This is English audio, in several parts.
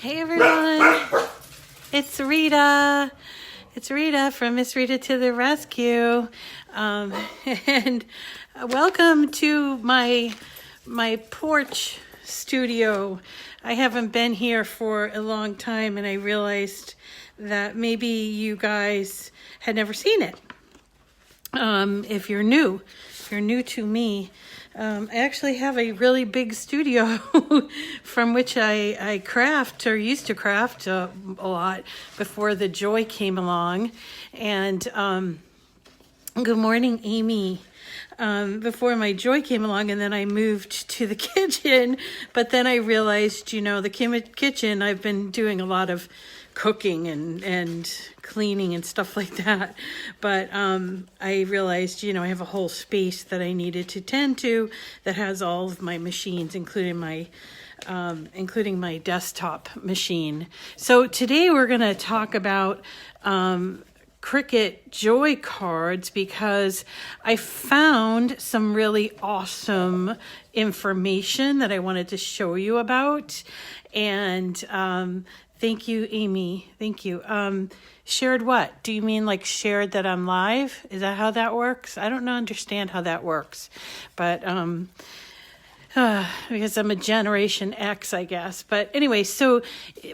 Hey everyone, it's Rita. It's Rita from Miss Rita to the Rescue. And welcome to my porch studio. I haven't been here for a long time and I realized that maybe you guys had never seen it. If you're new to me, I actually have a really big studio from which I craft or used to craft a lot before the Joy came along. And good morning, Amy. Before my Joy came along, and then I moved to the kitchen, but then I realized, the kitchen, I've been doing a lot of cooking and cleaning and stuff like that, but I realized, I have a whole space that I needed to tend to that has all of my machines, including my desktop machine. So today we're going to talk about Cricut Joy Cards because I found some really awesome information that I wanted to show you about. And thank you, Amy. Thank you. Shared what? Do you mean like shared that I'm live? Is that how that works? I don't understand how that works. But because I'm a Generation X, I guess. But anyway, so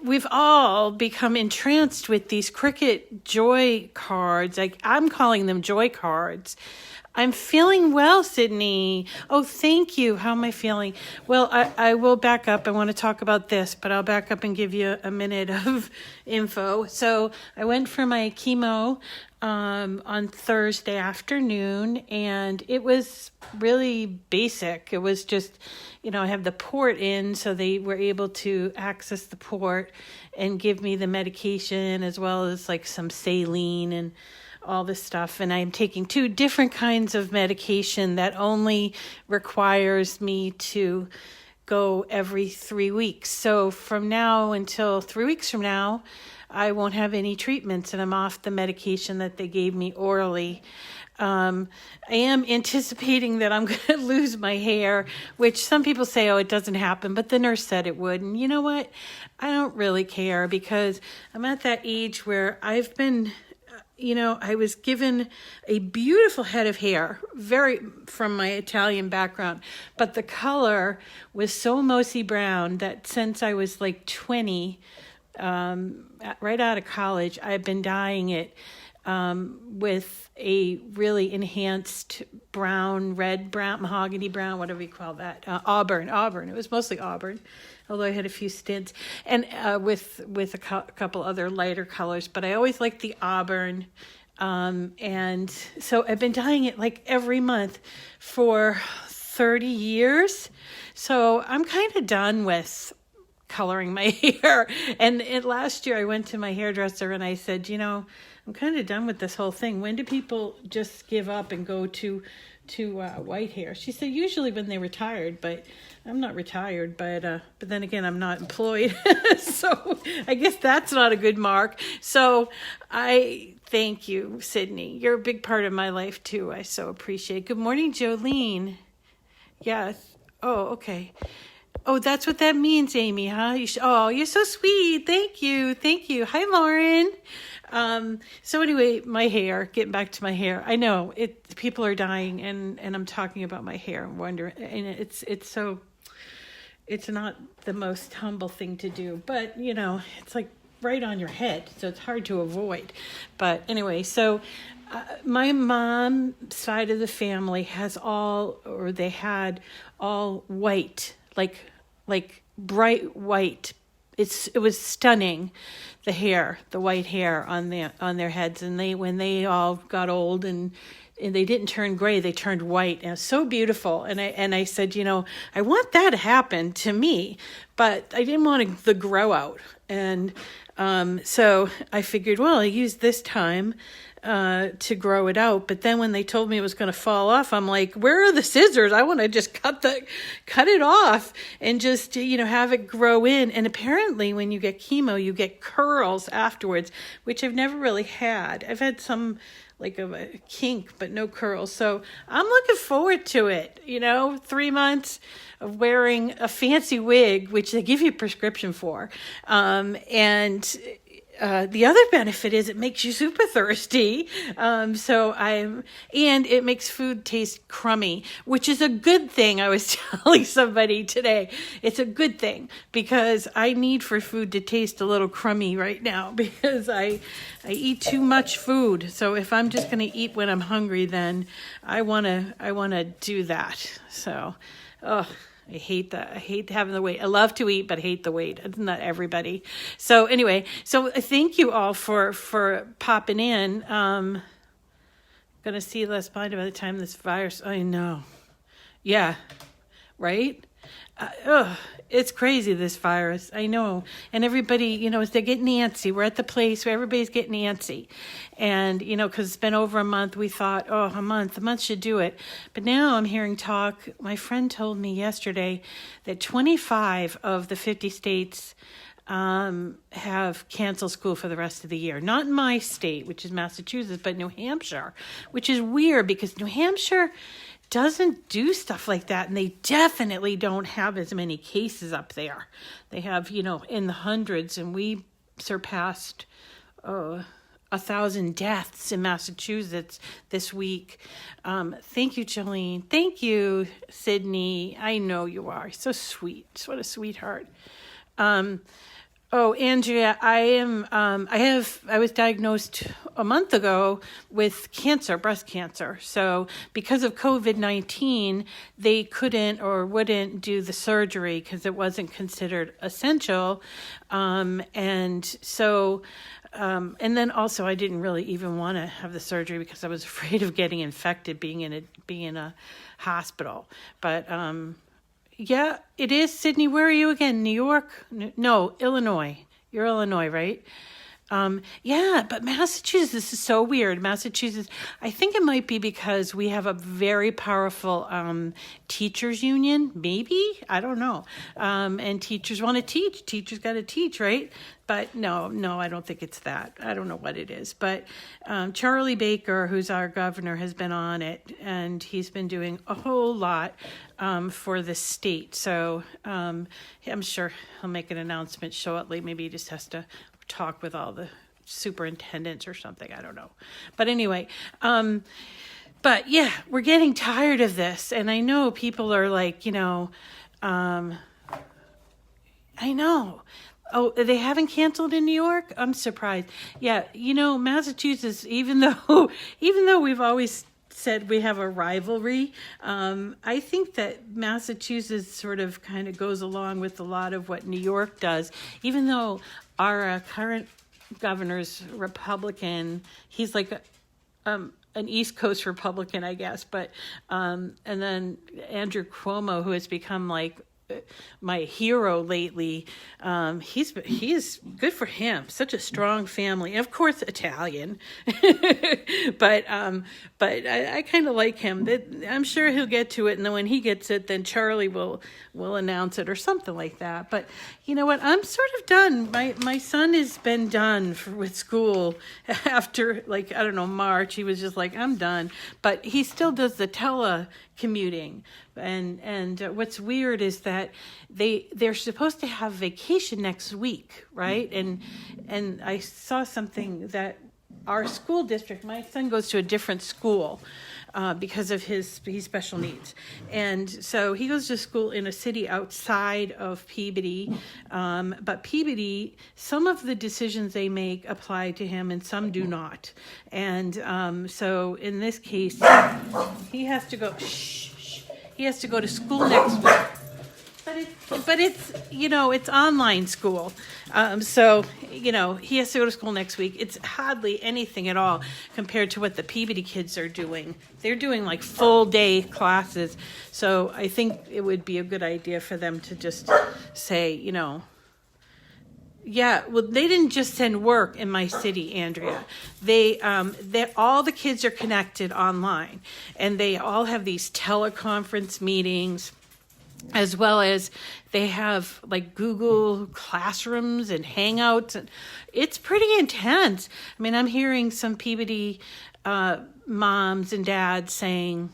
we've all become entranced with these Cricut Joy Cards. I'm calling them Joy Cards. I'm feeling well, Sydney. Oh, thank you. How am I feeling? Well, I will back up. I want to talk about this, but I'll back up and give you a minute of info. So I went for my chemo on Thursday afternoon, and it was really basic. It was just, I have the port in, so they were able to access the port and give me the medication as well as like some saline and all this stuff. And I'm taking 2 different kinds of medication that only requires me to go every 3 weeks. So from now until 3 weeks from now, I won't have any treatments and I'm off the medication that they gave me orally. I am anticipating that I'm going to lose my hair, which some people say, oh, it doesn't happen, but the nurse said it would. And you know what? I don't really care because I'm at that age where I've been, I was given a beautiful head of hair, from my Italian background, but the color was so mossy brown that since I was like 20, right out of college, I've been dyeing it with a really enhanced red brown, mahogany brown, whatever you call that, auburn. It was mostly auburn, although I had a few stints, and with a couple other lighter colors, but I always liked the auburn. And so I've been dyeing it like every month for 30 years. So I'm kind of done with coloring my hair. And last year I went to my hairdresser and I said, I'm kind of done with this whole thing. When do people just give up and go to white hair? She said usually when they're retired, but I'm not retired, but then again, I'm not employed. So I guess that's not a good mark. So I thank you, Sydney. You're a big part of my life too. I so appreciate it. Good morning, Jolene. Yes. Oh, okay. Oh, that's what that means, Amy, huh? You're so sweet. Thank you. Hi, Lauren. So anyway, my hair, getting back to my hair. I know people are dying and I'm talking about my hair and wondering, and it's not the most humble thing to do, but it's like right on your head. So it's hard to avoid. But anyway, so my mom's side of the family had all white, like bright white. It was stunning, the white hair on their heads. And when they all got old and they didn't turn gray, they turned white. And it was so beautiful. And I said, I want that to happen to me, but I didn't want the grow out. And so I figured, well, I used this time to grow it out. But then when they told me it was going to fall off, I'm like, where are the scissors? I want to just cut it off and just, have it grow in. And apparently when you get chemo, you get curls afterwards, which I've never really had. I've had some like of a kink, but no curls. So I'm looking forward to it. 3 months of wearing a fancy wig, which which they give you a prescription for. And the other benefit is it makes you super thirsty. And it makes food taste crummy, which is a good thing. I was telling somebody today, it's a good thing because I need for food to taste a little crummy right now because I eat too much food. So if I'm just going to eat when I'm hungry, then I want to do that. So, I hate that. I hate having the weight. I love to eat, but hate the weight. It's not everybody. So anyway, thank you all for popping in. Going to see less blind by the time this virus. I know. Yeah. Right? It's crazy, this virus. I know. And everybody, as they get antsy, we're at the place where everybody's getting antsy. And, because it's been over a month, we thought, a month should do it. But now I'm hearing talk. My friend told me yesterday that 25 of the 50 states have canceled school for the rest of the year. Not in my state, which is Massachusetts, but New Hampshire, which is weird because New Hampshire doesn't do stuff like that, and they definitely don't have as many cases up there. They have, in the hundreds, and we surpassed 1,000 deaths in Massachusetts this week. Thank you, Jolene. Thank you, Sydney. I know you are so sweet. What a sweetheart. Andrea, I was diagnosed a month ago with breast cancer. So because of COVID-19, they couldn't or wouldn't do the surgery because it wasn't considered essential. And then also I didn't really even want to have the surgery because I was afraid of getting infected being in a hospital. But, yeah, it is. Sydney, where are you again? New York? No, Illinois. You're Illinois, right? Yeah, but Massachusetts, this is so weird. Massachusetts, I think it might be because we have a very powerful teachers union, maybe? I don't know. And teachers want to teach. Teachers got to teach, right? But no, I don't think it's that. I don't know what it is. But Charlie Baker, who's our governor, has been on it, and he's been doing a whole lot for the state. So I'm sure he'll make an announcement shortly. Maybe he just has to talk with all the superintendents or something. I don't know. But anyway, but yeah, we're getting tired of this. And I know people are like, I know. Oh, they haven't canceled in New York? I'm surprised. Yeah, Massachusetts, even though we've always said we have a rivalry, I think that Massachusetts sort of kind of goes along with a lot of what New York does, even though our current governor's Republican. He's like an East Coast Republican, I guess, but and then Andrew Cuomo, who has become like my hero lately. He's good for him. Such a strong family. Of course, Italian, but I kind of like him. I'm sure he'll get to it, and then when he gets it, then Charlie will announce it or something like that. But you know what? I'm sort of done. My son has been done with school after March. He was just like, I'm done. But he still does the telecommuting. And what's weird is that they're supposed to have vacation next week, right? And I saw something that our school district, my son goes to a different school because of his special needs. And so he goes to school in a city outside of Peabody. But Peabody, some of the decisions they make apply to him and some do not. And so in this case, he has to go... He has to go to school next week, but it's it's online school, so he has to go to school next week. It's hardly anything at all compared to what the Peabody kids are doing. They're doing like full day classes, so I think it would be a good idea for them to just say, yeah, well, they didn't just send work in my city, Andrea. They all the kids are connected online, and they all have these teleconference meetings, as well as they have like Google Classrooms and Hangouts, and it's pretty intense. I mean, I'm hearing some Peabody moms and dads saying,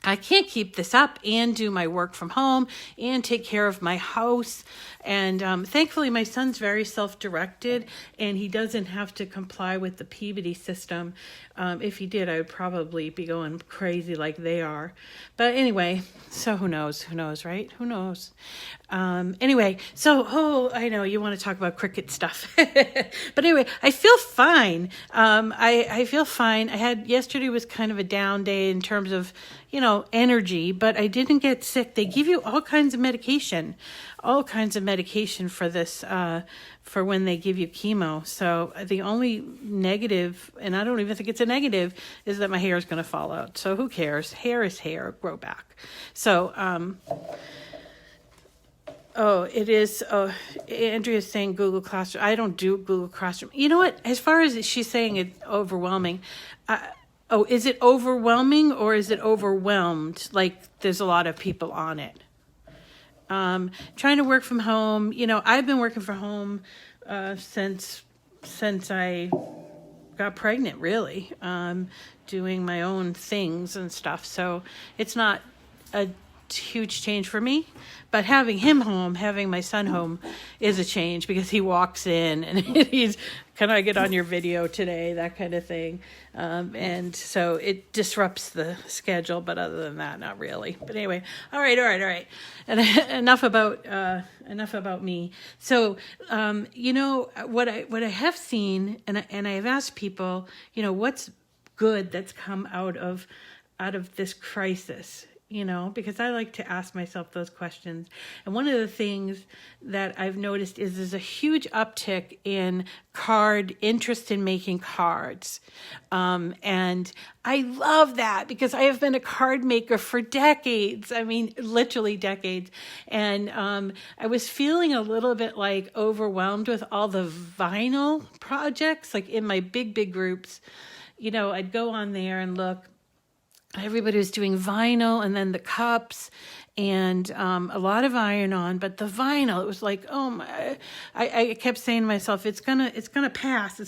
I can't keep this up and do my work from home and take care of my house. And thankfully, my son's very self-directed, and he doesn't have to comply with the Peabody system. If he did, I would probably be going crazy like they are. But anyway, so who knows? Who knows, right? Who knows? Anyway, so, I know you want to talk about Cricut stuff. But anyway, I feel fine. I feel fine. Yesterday was kind of a down day in terms of, energy, but I didn't get sick. They give you all kinds of medication for this, for when they give you chemo. So the only negative, and I don't even think it's a negative, is that my hair is going to fall out. So who cares? Hair is hair, grow back. So, it is. Andrea's saying Google Classroom. I don't do Google Classroom. You know what? As far as she's saying it's overwhelming, is it overwhelming or is it overwhelmed? Like there's a lot of people on it. Trying to work from home. I've been working from home since I got pregnant, really, doing my own things and stuff. So it's not a huge change for me, but having my son home is a change because he walks in and he's, can I get on your video today? That kind of thing. And so it disrupts the schedule, but other than that, not really. But anyway, all right. And enough about me. So, what I have seen, and I have asked people, what's good that's come out of this crisis, because I like to ask myself those questions. And one of the things that I've noticed is there's a huge uptick in interest in making cards. And I love that because I have been a card maker for decades. I mean, literally decades. And I was feeling a little bit like overwhelmed with all the vinyl projects, like in my big groups. I'd go on there and look. Everybody was doing vinyl and then the cups and a lot of iron-on, but the vinyl, it was like, oh my, I kept saying to myself, it's gonna pass.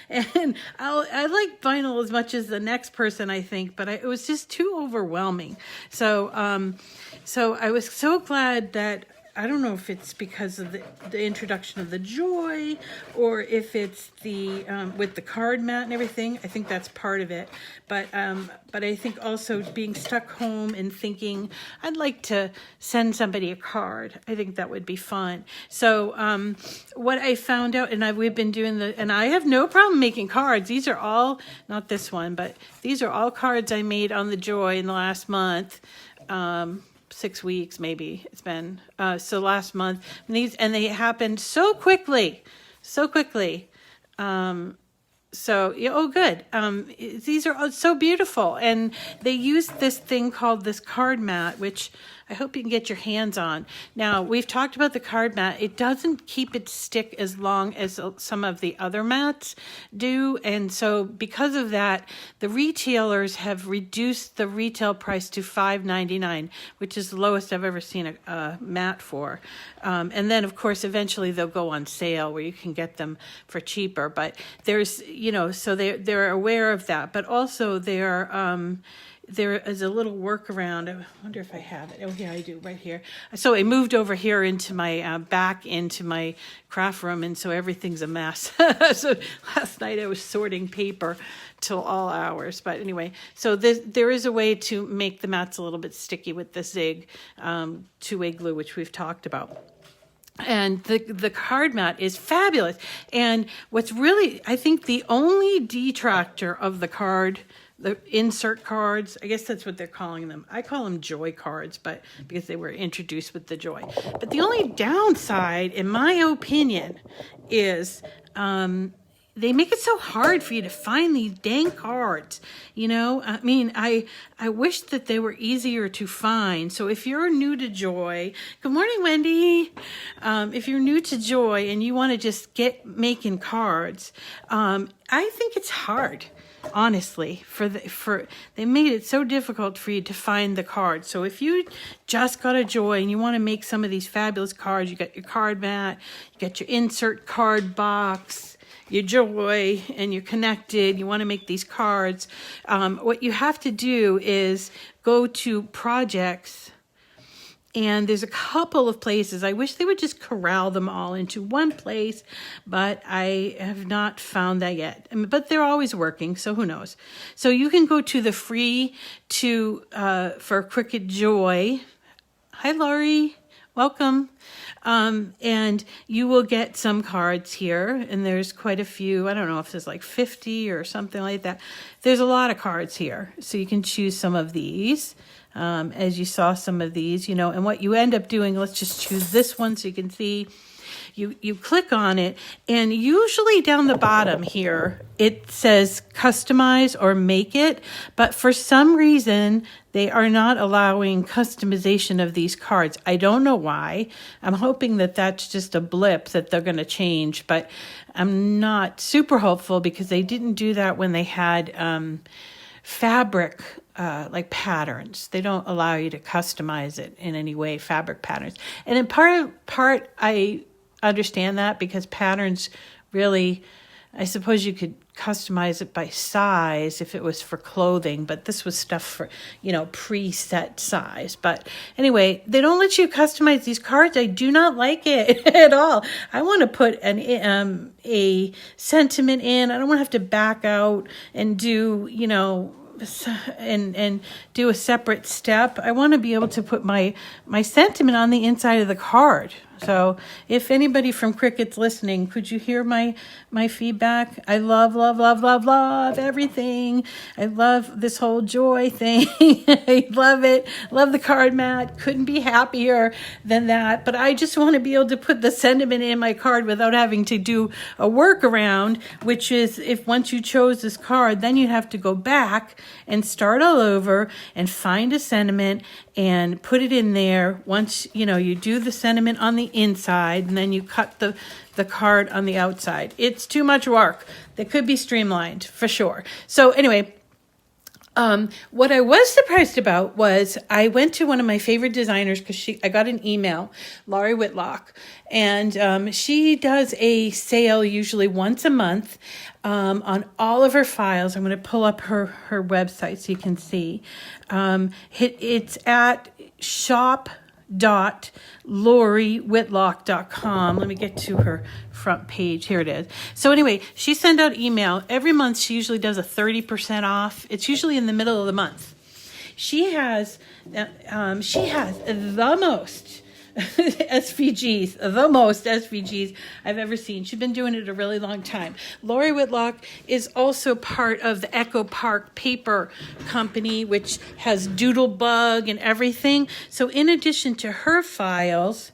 And I like vinyl as much as the next person, I think, but it was just too overwhelming. So I was so glad that, I don't know if it's because of the introduction of the Joy or if it's the with the card mat and everything. I think that's part of it. But I think also being stuck home and thinking, I'd like to send somebody a card. I think that would be fun. So what I found out, and we've been doing and I have no problem making cards. These are all, not this one, but these are all cards I made on the Joy in the last month. 6 weeks, maybe it's been, so last month, and they happened so quickly. Good. These are so beautiful. And they use this thing called this card mat, which I hope you can get your hands on. Now, we've talked about the card mat. It doesn't keep its stick as long as some of the other mats do. And so because of that, the retailers have reduced the retail price to $5.99, which is the lowest I've ever seen a mat for. And then, of course, eventually they'll go on sale where you can get them for cheaper. But there's, so they're aware of that. But also there is a little workaround. I wonder if I have it. Oh, yeah, I do, right here. So I moved over here into my back into my craft room, and so everything's a mess. So last night I was sorting paper till all hours. But anyway, so there is a way to make the mats a little bit sticky with the Zig two-way glue, which we've talked about. And the card mat is fabulous. And what's really, I think, the only detractor of the insert cards, I guess that's what they're calling them. I call them Joy cards, but because they were introduced with the Joy. But the only downside, in my opinion, is they make it so hard for you to find these dang cards. I mean, I wish that they were easier to find. So if you're new to Joy, good morning, Wendy. If you're new to Joy and you want to just get making cards, I think it's hard. Honestly, they made it so difficult for you to find the cards. So if you just got a Joy and you want to make some of these fabulous cards, you got your card mat, you got your insert card box, your joy and you're connected, you want to make these cards, what you have to do is go to projects. And there's a couple of places. I wish they would just corral them all into one place, but I have not found that yet. But they're always working, so who knows? So you can go to the free for Cricut Joy. Hi, Laurie. Welcome. And you will get some cards here, and there's quite a few. I don't know if there's like 50 or something like that. There's a lot of cards here, so you can choose some of these. As you saw some of these, and what you end up doing, let's just choose this one so you can see. You click on it, and usually down the bottom here, it says customize or make it, but for some reason, they are not allowing customization of these cards. I don't know why. I'm hoping that that's just a blip that they're going to change, but I'm not super hopeful because they didn't do that when they had fabric like patterns. They don't allow you to customize it in any way, fabric patterns. And in part I understand that because patterns really, I suppose you could customize it by size if it was for clothing, but this was stuff for, preset size. But anyway, they don't let you customize these cards. I do not like it at all. I want to put a sentiment in. I don't want to have to back out and do, and do a separate step. I want to be able to put my sentiment on the inside of the card. So if anybody from Cricut's listening, could you hear my feedback? I love everything. I love this whole joy thing. I love it. Love the card mat. Couldn't be happier than that. But I just want to be able to put the sentiment in my card without having to do a workaround, which is if once you chose this card, then you have to go back and start all over and find a sentiment and put it in there. Once, you do the sentiment on the inside and then you cut the card on the outside. It's too much work. That could be streamlined for sure. So anyway, what I was surprised about was I went to one of my favorite designers because I got an email, Laurie Whitlock, and she does a sale usually once a month on all of her files. I'm going to pull up her website so you can see. It's at shop.lauriewhitlock.com. Let me get to her front page. Here it is. So anyway, she sent out email. Every month she usually does a 30% off. It's usually in the middle of the month. She has the most SVGs I've ever seen. She's been doing it a really long time. Laurie Whitlock is also part of the Echo Park Paper Company, which has Doodlebug and everything. So in addition to her files,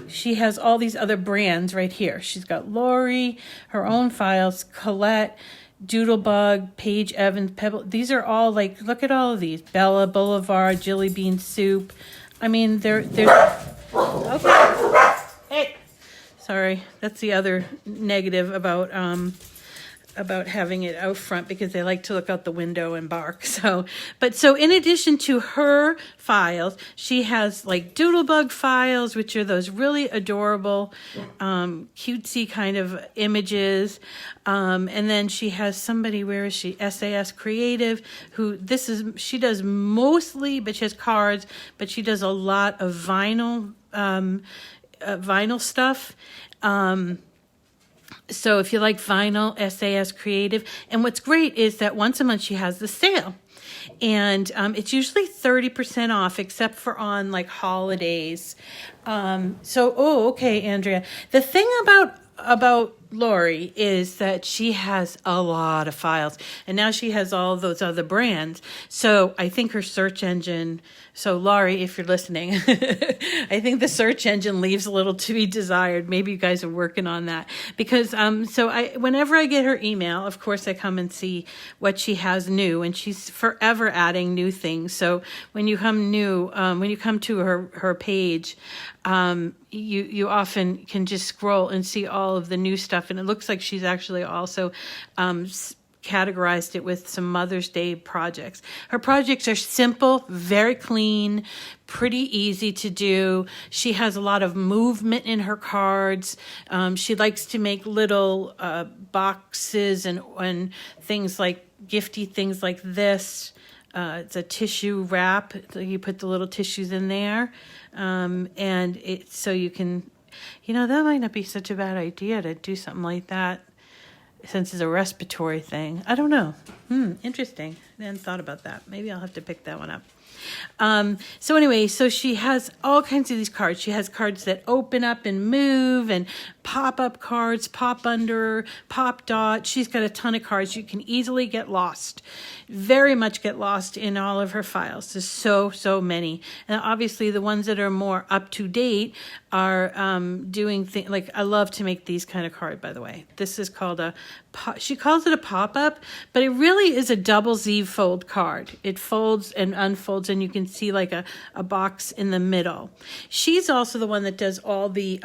she has all these other brands right here. She's got Laurie, her own files, Colette, Doodlebug, Paige Evans, Pebble. These are all like, look at all of these. Bella, Boulevard, Jelly Bean Soup. I mean, they're okay. Hey, sorry. That's the other negative about having it out front because they like to look out the window and bark. So in addition to her files, she has like Doodlebug files, which are those really adorable, cutesy kind of images. And then she has somebody, where is she? SAS Creative, she does mostly, but she has cards, but she does a lot of vinyl stuff. So if you like vinyl, SAS Creative. And what's great is that once a month she has the sale. And it's usually 30% off, except for on like holidays. Okay, Andrea. The thing about Laurie is that she has a lot of files, and now she has all those other brands. So I think her search engine, so Laurie, if you're listening, I think the search engine leaves a little to be desired. Maybe you guys are working on that, because whenever I get her email, of course I come and see what she has new, and she's forever adding new things. So when you come to her page, you often can just scroll and see all of the new stuff, and it looks like she's actually also categorized it with some Mother's Day projects. Her projects are simple, very clean, pretty easy to do. She has a lot of movement in her cards. She likes to make little boxes and things like gifty things like this. It's a tissue wrap. So you put the little tissues in there. And so you can, that might not be such a bad idea to do something like that, since it's a respiratory thing. I don't know. Interesting. I hadn't thought about that. Maybe I'll have to pick that one up. So anyway, so she has all kinds of these cards. She has cards that open up and move, and pop-up cards, pop under, pop dot. She's got a ton of cards. You can easily get lost, very much get lost in all of her files. There's so many. And obviously the ones that are more up to date are doing things like, I love to make these kind of card, by the way. This is called she calls it a pop-up, but it really is a double Z fold card. It folds and unfolds, and you can see like a box in the middle. She's also the one that does all the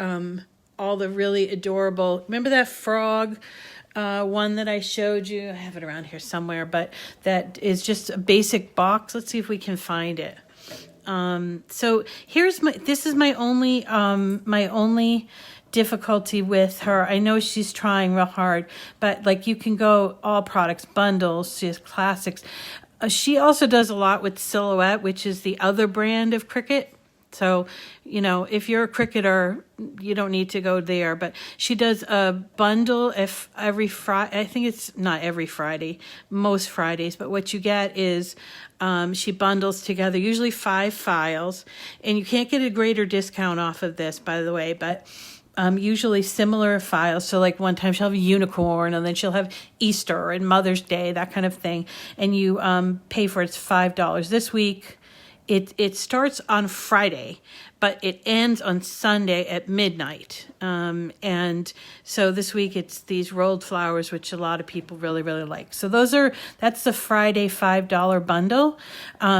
really adorable, remember that frog one that I showed you? I have it around here somewhere, but that is just a basic box. Let's see if we can find it. So this is my only difficulty with her. I know she's trying real hard, but like you can go all products, bundles, she has classics. She also does a lot with Silhouette, which is the other brand of Cricut. So, if you're a Cricketer, you don't need to go there, but she does a bundle every Friday. I think it's not every Friday, most Fridays, but what you get is she bundles together usually 5 files, and you can't get a greater discount off of this, by the way, but usually similar files. So like one time she'll have a unicorn, and then she'll have Easter and Mother's Day, that kind of thing. And you pay for it's $5. This week, it starts on Friday, but it ends on Sunday at midnight. And so this week it's these rolled flowers, which a lot of people really, really like. So that's the Friday $5 bundle.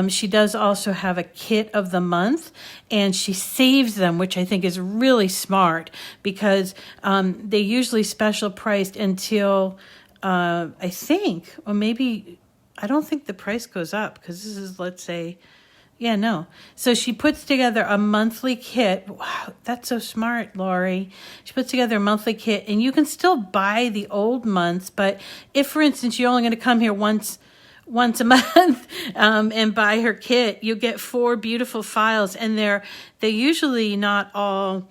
She does also have a kit of the month, and she saves them, which I think is really smart, because they usually special priced until I think, or maybe, I don't think the price goes up, because this is, let's say, yeah, no. So she puts together a monthly kit. Wow, that's so smart, Lori. She puts together a monthly kit, and you can still buy the old months, but if, for instance, you're only going to come here once a month and buy her kit, you get 4 beautiful files, and they're usually not all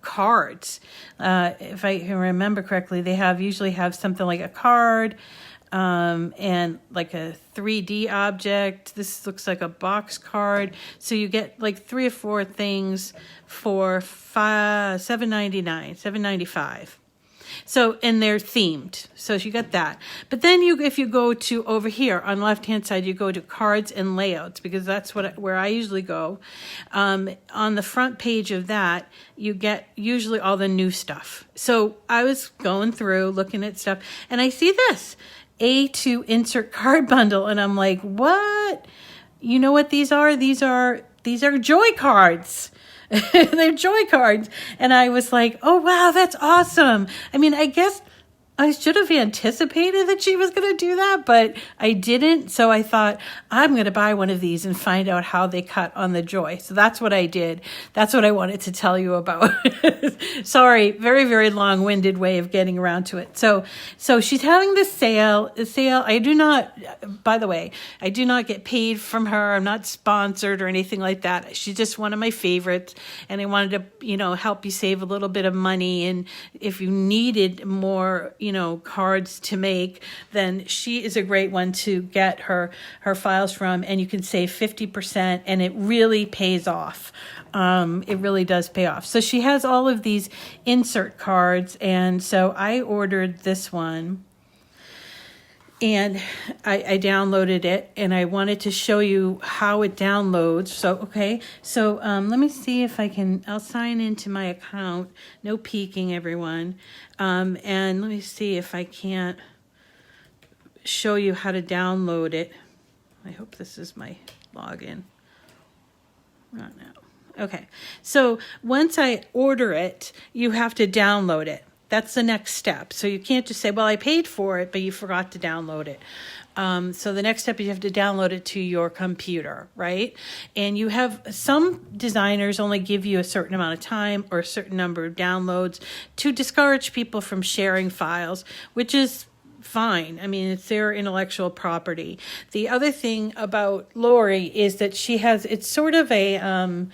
cards. If I can remember correctly, they usually have something like a card, and like a 3D object. This looks like a box card. So you get like 3 or 4 things for $7.95. So, and they're themed. So you got that. But then if you go to over here on the left-hand side, you go to cards and layouts, because that's where I usually go. On the front page of that, you get usually all the new stuff. So I was going through looking at stuff, and I see this A2 insert card bundle, and I'm like, what? You know what these are? These are Joy Cards. They're Joy Cards. And I was like, oh, wow, that's awesome. I mean, I guess I should have anticipated that she was going to do that, but I didn't. So I thought, I'm going to buy one of these and find out how they cut on the Joy. So that's what I did. That's what I wanted to tell you about. Sorry, very, very long-winded way of getting around to it. So she's having this sale. I do not, by the way, I do not get paid from her. I'm not sponsored or anything like that. She's just one of my favorites. And I wanted to, help you save a little bit of money. And if you needed more, cards to make, then she is a great one to get her files from, and you can save 50%, and it really pays off. It really does pay off. So she has all of these insert cards, and so I ordered this one, and I downloaded it, and I wanted to show you how it downloads. So let me see if I'll sign into my account. No peeking, everyone. And let me see if I can't show you how to download it. I hope this is my login. Not now. Okay. So once I order it, you have to download it. That's the next step. So you can't just say, well, I paid for it, but you forgot to download it. So the next step is you have to download it to your computer, right? And you have, some designers only give you a certain amount of time or a certain number of downloads to discourage people from sharing files, which is fine. I mean, it's their intellectual property. The other thing about Lori is that she has, it's sort of a,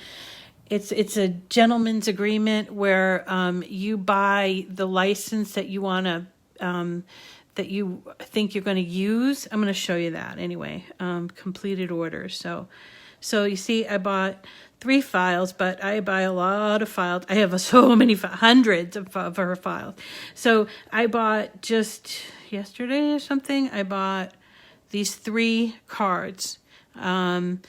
it's a gentleman's agreement where you buy the license that you want to, that you think you're going to use. I'm going to show you that anyway. Completed orders. So you see, I bought 3 files, but I buy a lot of files. I have so many, hundreds of her files. So I bought just yesterday or something, I bought these 3 cards. And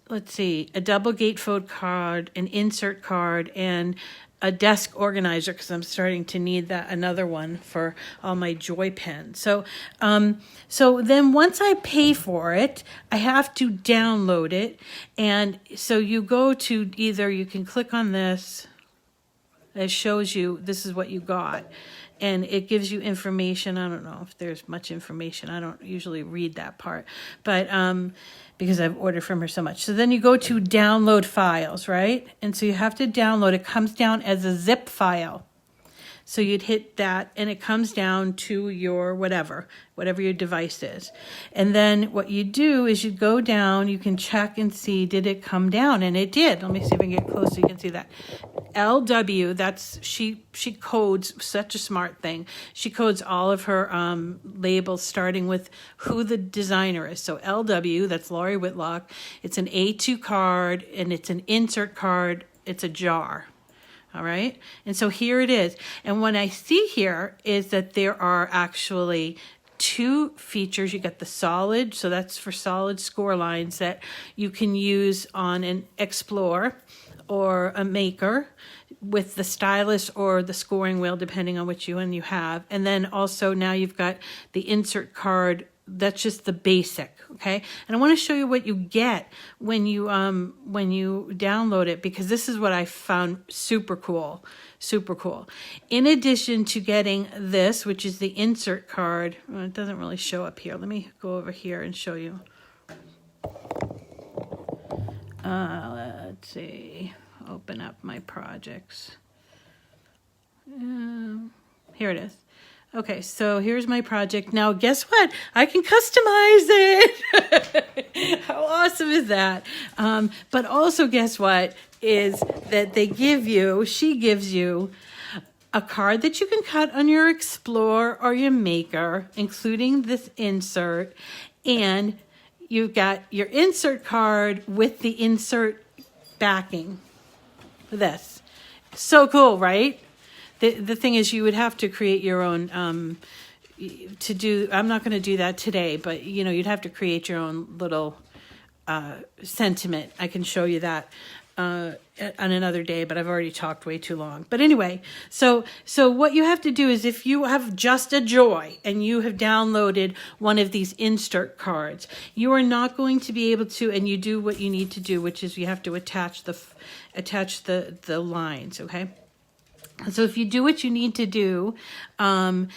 let's see, a double gatefold card, an insert card, and a desk organizer, because I'm starting to need another one for all my Joy pens. So then once I pay for it, I have to download it. And so you go to either, you can click on this, it shows you this is what you got. And it gives you information. I don't know if there's much information. I don't usually read that part, but because I've ordered from her so much. So then you go to download files, right? And so you have to download. It comes down as a zip file. So you'd hit that and it comes down to your whatever your device is. And then what you do is you go down, you can check and see, did it come down? And it did. Let me see if I can get close so you can see that. LW, that's, she codes, such a smart thing. She codes all of her labels starting with who the designer is. So LW, that's Lori Whitlock. It's an A2 card and it's an insert card. It's a jar. All right. And so here it is. And what I see here is that there are actually 2 features. You got the solid. So that's for solid score lines that you can use on an Explore or a Maker with the stylus or the scoring wheel, depending on which one you have. And then also now you've got the insert card. That's just the basic, okay? And I want to show you what you get when you download it, because this is what I found super cool, super cool. In addition to getting this, which is the insert card, well, it doesn't really show up here. Let me go over here and show you. Let's see, open up my projects. Here it is. Okay, so here's my project. Now, guess what? I can customize it. How awesome is that? But also, guess what? Is that she gives you a card that you can cut on your Explore or your Maker, including this insert. And you've got your insert card with the insert backing. This. So cool, right? The thing is, you would have to create your own, I'm not going to do that today, but, you'd have to create your own little sentiment. I can show you that on another day, but I've already talked way too long. But anyway, so what you have to do is, if you have just a Joy and you have downloaded one of these insert cards, you are not going to be able to, and you do what you need to do, which is you have to attach the lines, okay? So if you do what you need to do, and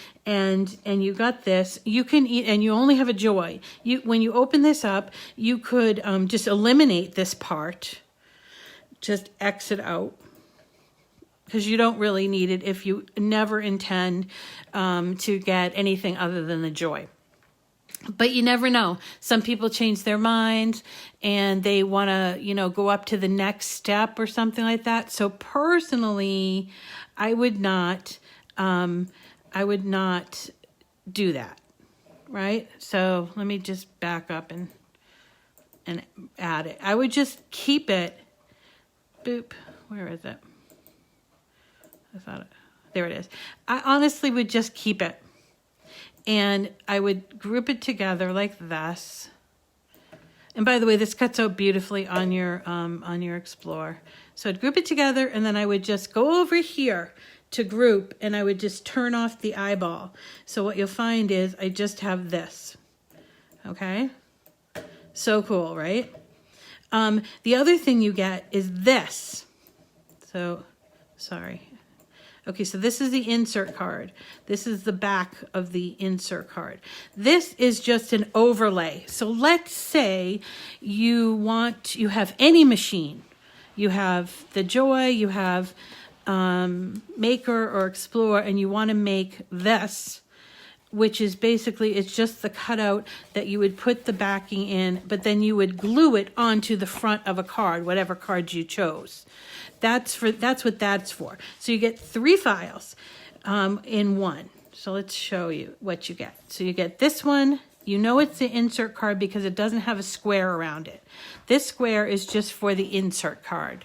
you got this, you can eat, and you only have a Joy. When you open this up, you could just eliminate this part, just exit out, because you don't really need it if you never intend to get anything other than the Joy. But you never know. Some people change their minds and they want to, go up to the next step or something like that. So personally, I would not do that, right? So let me just back up and add it. I would just keep it. Boop. Where is it? There it is. I honestly would just keep it. And I would group it together like this. And by the way, this cuts out beautifully on your Explore. So I'd group it together, and then I would just go over here to group, and I would just turn off the eyeball. So what you'll find is I just have this. Okay? So cool, right? The other thing you get is this. So, sorry. Okay, so this is the insert card. This is the back of the insert card. This is just an overlay. So let's say you have any machine. You have the Joy, you have Maker or Explore, and you want to make this, which is basically, it's just the cutout that you would put the backing in, but then you would glue it onto the front of a card, whatever card you chose. That's what that's for. So you get 3 files in one. So let's show you what you get. So you get this one. You know it's the insert card because it doesn't have a square around it. This square is just for the insert card.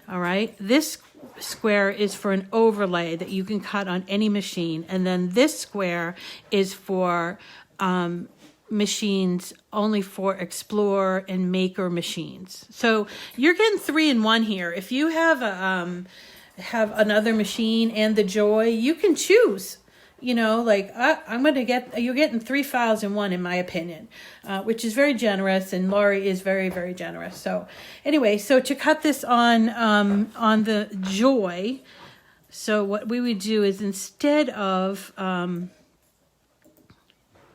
All right. This square is for an overlay that you can cut on any machine. And then this square is for machines only for Explore and Maker machines. So you're getting 3 in 1 here. If you have another machine and the Joy, you can choose. You know, like you're getting 3 files in 1, in my opinion, which is very generous, and Laurie is very, very generous. So anyway, so to cut this on the Joy, so what we would do is instead of I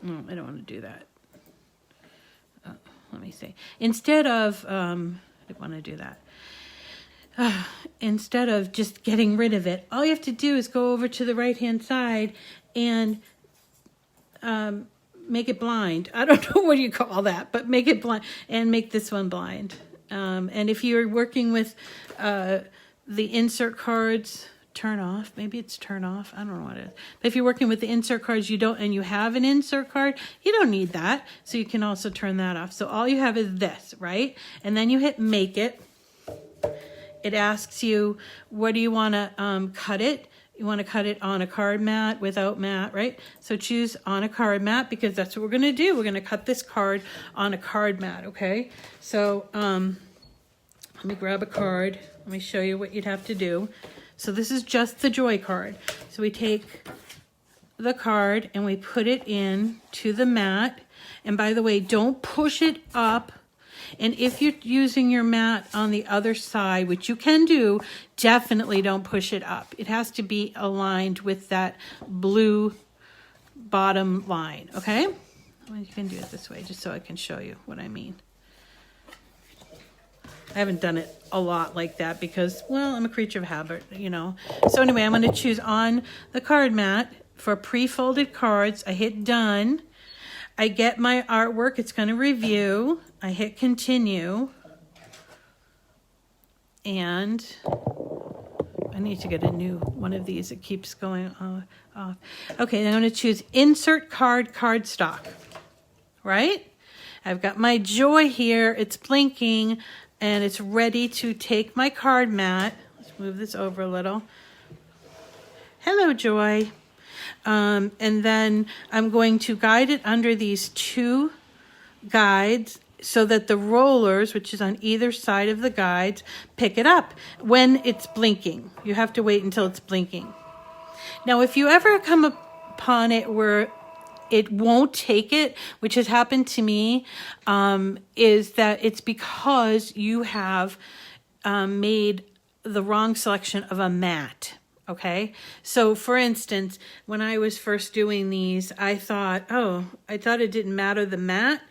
don't want to do that. Let me see. Instead of I didn't want to do that. Instead of just getting rid of it, all you have to do is go over to the right-hand side and make it blind. I don't know what you call that, but make it blind and make this one blind. And if you're working with the insert cards, turn off. Maybe it's turn off. I don't know what it is. But if you're working with the insert cards, you have an insert card, you don't need that. So you can also turn that off. So all you have is this, right? And then you hit make it. It asks you, what do you want to cut it? You want to cut it on a card mat, without mat, right? So choose on a card mat, because that's what we're going to do. We're going to cut this card on a card mat, okay? So let me grab a card. Let me show you what you'd have to do. So this is just the Joy card. So we take the card and we put it in to the mat. And by the way, don't push it up. And if you're using your mat on the other side, which you can do, definitely don't push it up. It has to be aligned with that blue bottom line, okay? Well, you can do it this way, just so I can show you what I mean. I haven't done it a lot like that because, well, I'm a creature of habit, you know. So anyway, I'm going to choose on the card mat for pre-folded cards. I hit done. I get my artwork. It's going to review. I hit continue. And I need to get a new one of these. It keeps going off. Okay, I'm going to choose insert card cardstock. Right? I've got my Joy here. It's blinking. And it's ready to take my card mat. Let's move this over a little. Hello, Joy. And then I'm going to guide it under these 2 guides so that the rollers, which is on either side of the guides, pick it up when it's blinking. You have to wait until it's blinking. Now, if you ever come upon it where it won't take it, which has happened to me, is that it's because you have made the wrong selection of a mat. Okay, so for instance, when I was first doing these, I thought it didn't matter the mat,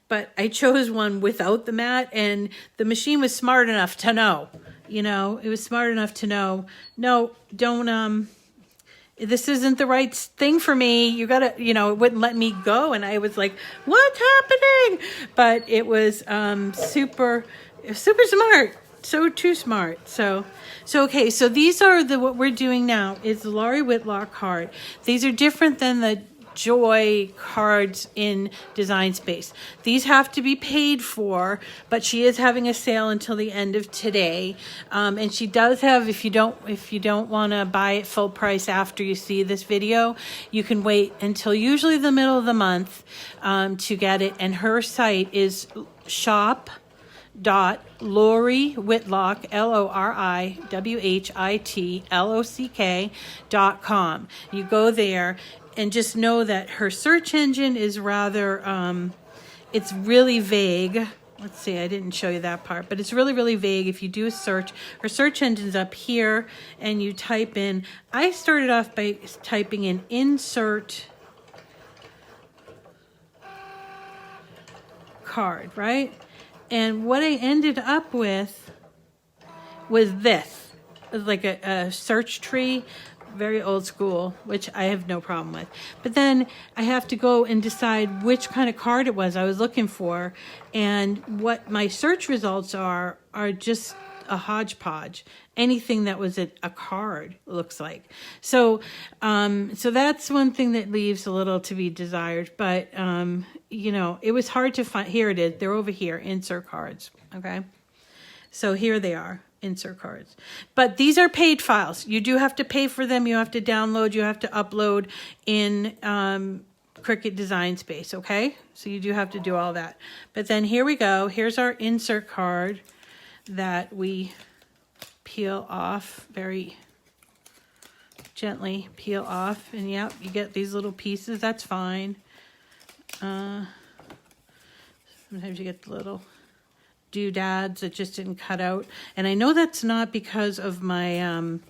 but I chose one without the mat, and the machine was smart enough to know, it was smart enough to know, no, don't, this isn't the right thing for me. You gotta, it wouldn't let me go. And I was like, what's happening? But it was super smart. So too smart. So okay. So these are what we're doing now is the Laurie Whitlock card. These are different than the Joy cards in Design Space. These have to be paid for, but she is having a sale until the end of today. And she does have, if you don't want to buy it full price after you see this video, you can wait until usually the middle of the month to get it. And her site is shop.Laurie Whitlock, LORIWHITLOCK.com. You go there. And just know that her search engine is rather, it's really vague, let's see, I didn't show you that part, but it's really, really vague. If you do a search, our search engine's up here, and you type in, I started off by typing in insert card, right? And what I ended up with was this. It was like a search tree, very old school, which I have no problem with. But then I have to go and decide which kind of card it was I was looking for, and what my search results are just a hodgepodge. Anything that was a card looks like. So that's one thing that leaves a little to be desired. But you know, it was hard to find. Here it is. They're over here. Insert cards. Okay. So here they are. Insert cards. But these are paid files. You do have to pay for them. You have to download. You have to upload in Cricut Design Space. Okay. So you do have to do all that. But then here we go. Here's our insert card that we peel off very gently. Peel off, and yep, you get these little pieces. That's fine. Sometimes you get the little doodads that just didn't cut out, and I know that's not because of my it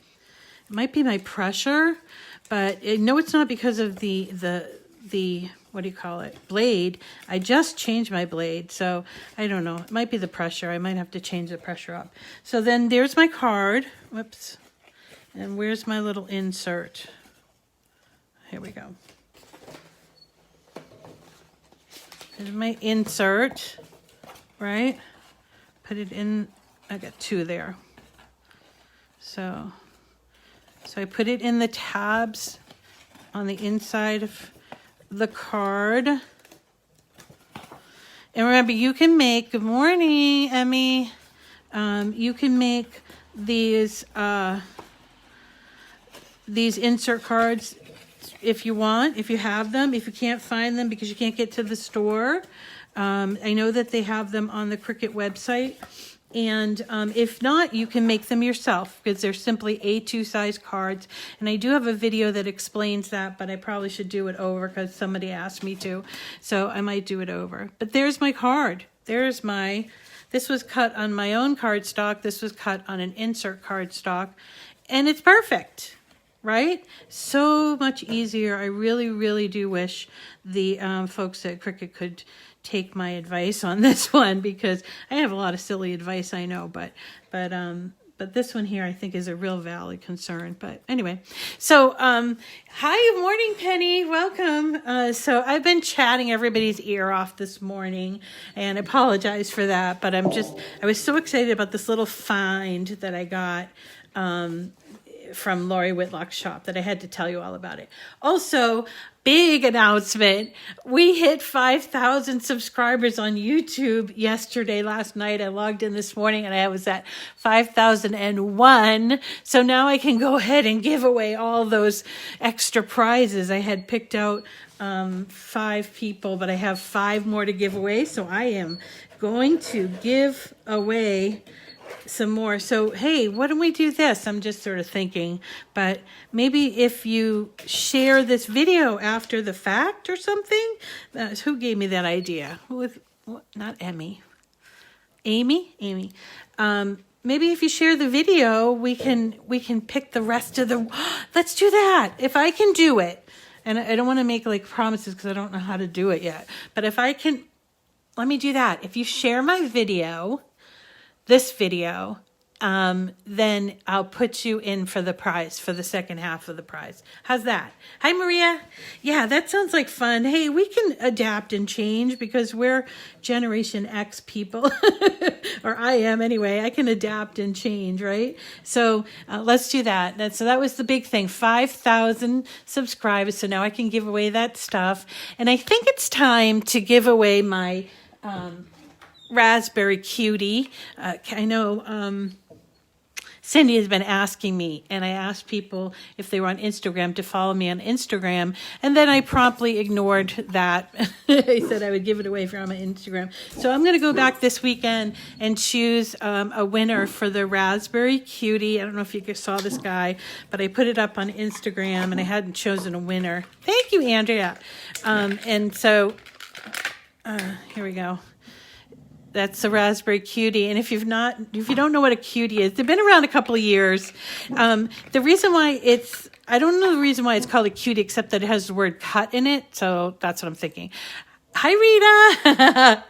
might be my pressure, but I know it's not because of the what do you call it, blade. I just changed my blade, so I don't know, it might be the pressure. I might have to change the pressure up. So then there's my card. Whoops. And where's my little insert? Here we go. There's my insert, right? Put it in, I got two there. So I put it in the tabs on the inside of the card. And remember, you can make, good morning, Emmy. You can make these insert cards if you want, if you have them, if you can't find them because you can't get to the store. I know that they have them on the Cricut website. And if not, you can make them yourself because they're simply A2 size cards. And I do have a video that explains that, but I probably should do it over because somebody asked me to. So I might do it over. But there's my card. There's my, this was cut on my own cardstock. This was cut on an insert cardstock. And it's perfect, right? So much easier. I really, really do wish the folks at Cricut could take my advice on this one, because I have a lot of silly advice, I know, but this one here I think is a real valid concern. But anyway, so hi, good morning, Penny, welcome. So I've been chatting everybody's ear off this morning, and I apologize for that, but I was so excited about this little find that I got from Lori Whitlock's shop that I had to tell you all about it. Also, big announcement. We hit 5,000 subscribers on YouTube last night. I logged in this morning and I was at 5,001. So now I can go ahead and give away all those extra prizes. I had picked out 5 people, but I have 5 more to give away. So I am going to give away some more. So, hey, why don't we do this? I'm just sort of thinking, but maybe if you share this video after the fact or something. Who gave me that idea? Not Emmy. Amy? Maybe if you share the video, we can pick the rest of the, let's do that. If I can do it, and I don't want to make like promises because I don't know how to do it yet, but if I can, let me do that. If you share my video, this video, then I'll put you in for the prize, for the second half of the prize. How's that? Hi, Maria. Yeah, that sounds like fun. Hey, we can adapt and change because we're Generation X people, or I am anyway. I can adapt and change, right? So let's do that. So that was the big thing, 5,000 subscribers. So now I can give away that stuff. And I think it's time to give away my raspberry cutie. I know Cindy has been asking me, and I asked people if they were on Instagram to follow me on Instagram, and then I promptly ignored that. I said I would give it away from my Instagram. So I'm going to go back this weekend and choose a winner for the raspberry cutie. I don't know if you saw this guy, but I put it up on Instagram, and I hadn't chosen a winner. Thank you, Andrea. And so here we go. That's the Raspberry Cutie. And if you don't know what a Cutie is, they've been around a couple of years. The reason why I don't know the reason why it's called a Cutie, except that it has the word cut in it. So that's what I'm thinking. Hi, Rita.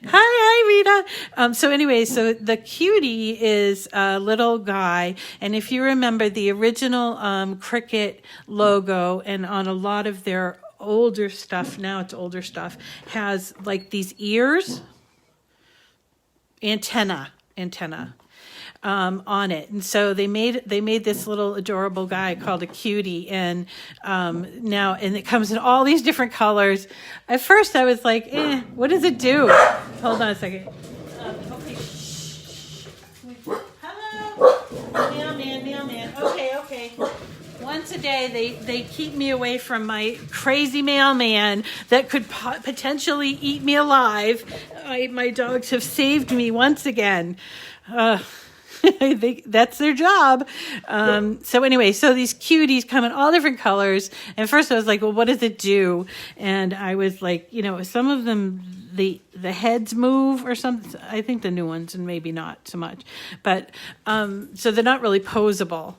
Hi, Rita. So anyway, so the Cutie is a little guy. And if you remember the original Cricut logo, and on a lot of their older stuff, now it's older stuff, has like these ears, antenna on it. And so they made this little adorable guy called a Cutie, and and it comes in all these different colors. At first I was like, what does it do? Hold on a second. Okay. Shh. Hello. Mailman. Okay. Once a day, they keep me away from my crazy mailman that could potentially eat me alive. My dogs have saved me once again. That's their job. So anyway, so these Cuties come in all different colors. And first I was like, well, what does it do? And I was like, some of them, the heads move or something. I think the new ones, and maybe not so much. But so they're not really posable.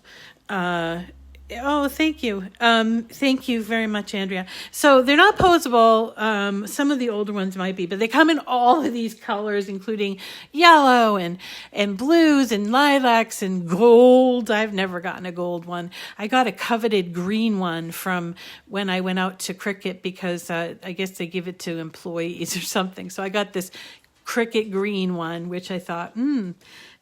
Oh, thank you. Thank you very much, Andrea. So they're not posable. Some of the older ones might be, but they come in all of these colors, including yellow and blues and lilacs and gold. I've never gotten a gold one. I got a coveted green one from when I went out to Cricut because I guess they give it to employees or something. So I got this Cricut green one, which I thought,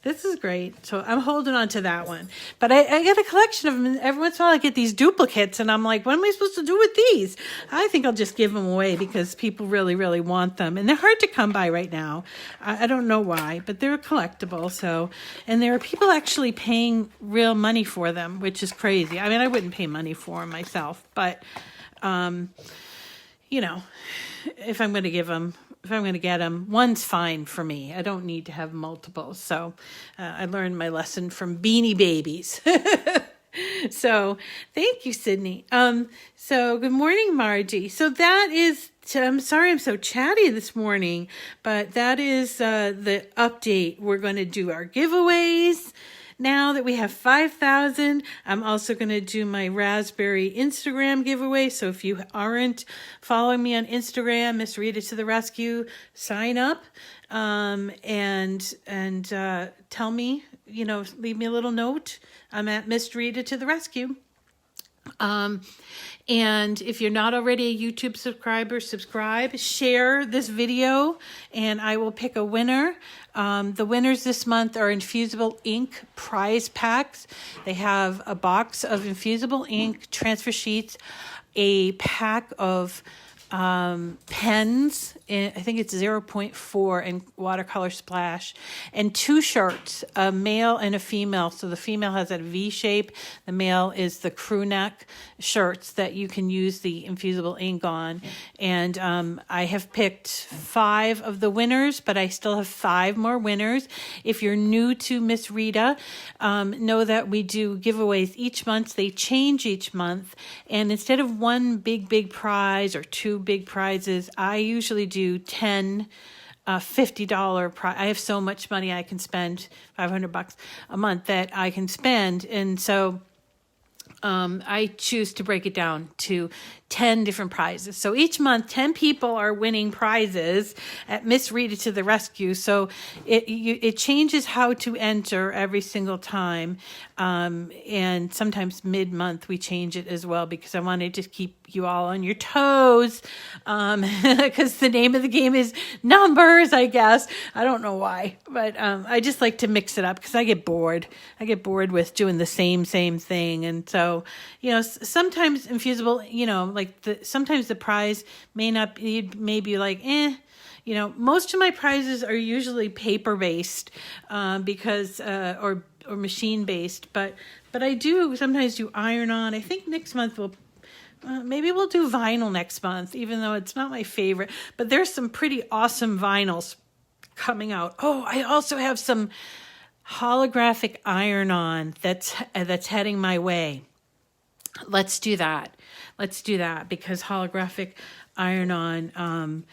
this is great. So I'm holding on to that one. But I get a collection of them. And every once in a while I get these duplicates. And I'm like, what am I supposed to do with these? I think I'll just give them away because people really, really want them. And they're hard to come by right now. I don't know why, but they're collectible. So, and there are people actually paying real money for them, which is crazy. I mean, I wouldn't pay money for them myself. But, if I'm going to give them, if I'm going to get them, one's fine for me. I don't need to have multiples. So I learned my lesson from Beanie Babies. So thank you, Sydney. So good morning, Margie. So that is, I'm sorry I'm so chatty this morning, but that is the update. We're going to do our giveaways. Now that we have 5,000, I'm also going to do my Raspberry Instagram giveaway. So if you aren't following me on Instagram, Miss Rita to the Rescue, sign up and tell me, leave me a little note. I'm at Miss Rita to the Rescue. And if you're not already a YouTube subscriber, subscribe, share this video, and I will pick a winner. The winners this month are Infusible Ink prize packs. They have a box of Infusible Ink transfer sheets, a pack of pens, I think it's 0.4 and watercolor splash, and 2 shirts, a male and a female. So the female has a V shape. The male is the crew neck shirts that you can use the infusible ink on. And I have picked 5 of the winners, but I still have 5 more winners. If you're new to Miss Rita, know that we do giveaways each month. They change each month. And instead of one big prize or 2 big prizes, I usually do 10 $50 prize. I have so much money I can spend, $500 a month that I can spend. And so I choose to break it down to 10 different prizes. So each month, 10 people are winning prizes at Miss Rita to the Rescue. So it changes how to enter every single time. And sometimes mid-month we change it as well because I wanted to keep you all on your toes. Because the name of the game is numbers, I guess. I don't know why. But I just like to mix it up because I get bored. I get bored with doing the same thing. And so, sometimes infusible, sometimes the prize may not be, maybe like, most of my prizes are usually paper-based because, or machine-based, but I do sometimes do iron-on. I think next month maybe we'll do vinyl next month, even though it's not my favorite, but there's some pretty awesome vinyls coming out. Oh, I also have some holographic iron-on that's heading my way. Let's do that because holographic iron-on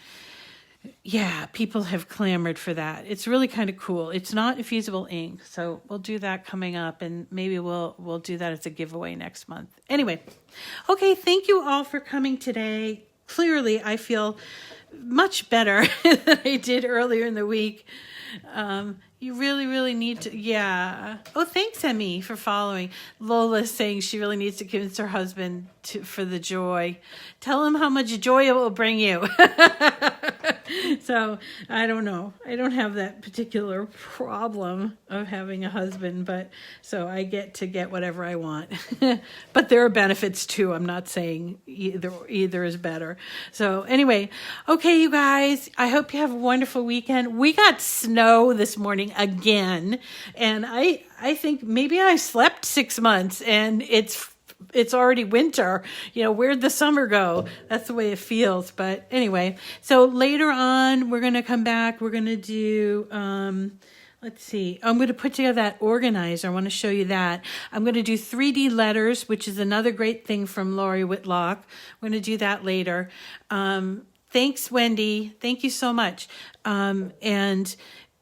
Yeah, people have clamored for that. It's really kind of cool. It's not infusible ink, so we'll do that coming up, and maybe we'll do that as a giveaway next month. Anyway, okay, thank you all for coming today. Clearly, I feel much better than I did earlier in the week. You really, really need to, yeah. Oh, thanks, Emmy, for following. Lola's saying she really needs to convince her husband for the joy. Tell him how much joy it will bring you. So, I don't know. I don't have that particular problem of having a husband, but so I get to get whatever I want. But there are benefits too. I'm not saying either is better. So anyway, okay, you guys, I hope you have a wonderful weekend. We got snow this morning again, and I think maybe I slept 6 months and it's already winter. Where'd the summer go? That's the way it feels. But anyway, so later on, we're going to come back. We're going to do, let's see. I'm going to put together that organizer. I want to show you that. I'm going to do 3D letters, which is another great thing from Lori Whitlock. We're going to do that later. Thanks, Wendy. Thank you so much.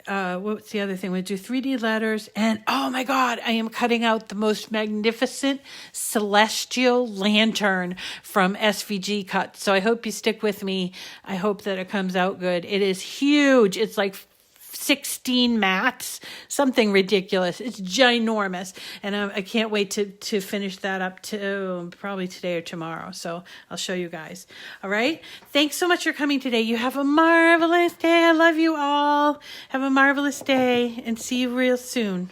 What's the other thing? We do 3D letters, and oh my God, I am cutting out the most magnificent celestial lantern from SVG Cut. So I hope you stick with me. I hope that it comes out good. It is huge. It's like 16 mats, something ridiculous. It's ginormous, and I can't wait to finish that up to probably today or tomorrow. So I'll show you guys. All right. Thanks so much for coming today. You have a marvelous day. I love you all. Have a marvelous day, and see you real soon.